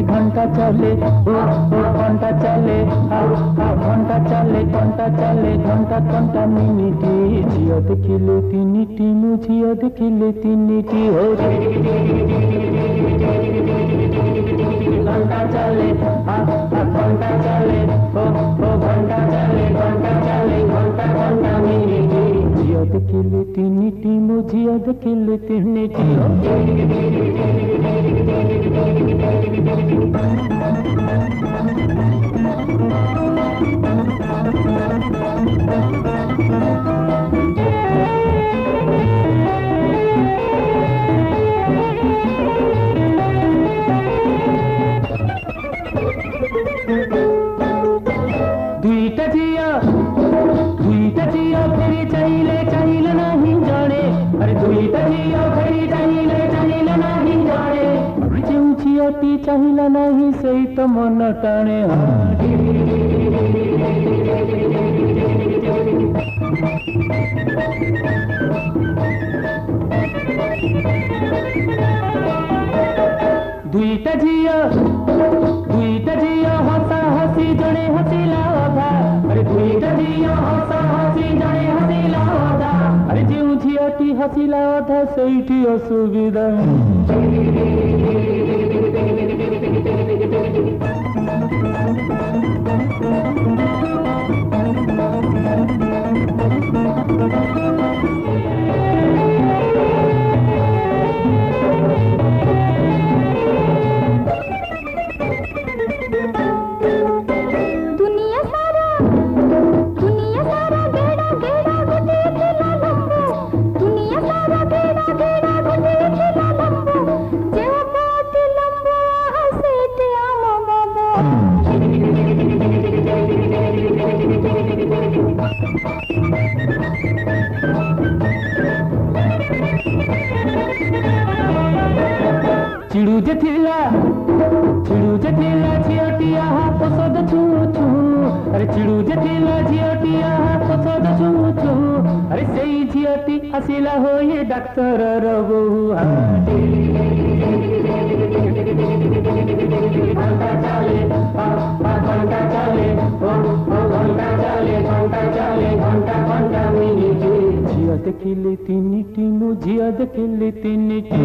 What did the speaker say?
ঘন্টা চলে ও ঘন্টা চলে ঘন্টা চলে ঘন্টা চলে ঘন্টা ঘন্টা মিনিটি ঝিও দেখিলে তিনিটি মু ঝিও দেখিলে তিনিটি ও ঘন্টা চলে ঘন্টা চলে ও ঘন্টা চলে ঘন্টা চলে ঘন্টা ঘন্টা মিনিটি ঝিও দেখিলে তিনিটি মু ঝিও দেখিলে তিনিটি দুইটা ঝিও ফেরি চাইলে চাইলে নাহি জানে আরে দুইটা ঝিও ফেরি চাইলে চাইলে নাহি জানে যেউ ঝিওটি চাহিলা নাহি সেই তো মন টানে দুইটা ঝিও হসা হসি জনে হসিলা অধা আরে দুইটা ঝিও হসা হসি জনে হসিলা অধা আরে যেউ ঝিওটি হসিলা অধা সেইটি অসুবিধা चिड़ू जे थिला झियोटिया पसद छू छू अरे चिड़ू जे थिला झियोटिया पसद छू छू अरे सेई झियोटी हसिला होए डाक्तर र बहु घंटा चले घंटा चले घंटा चले घंटा चले घंटा घंटा मिनिटी झियो देखिले तिनिटी मु झियो देखिले तिनिटी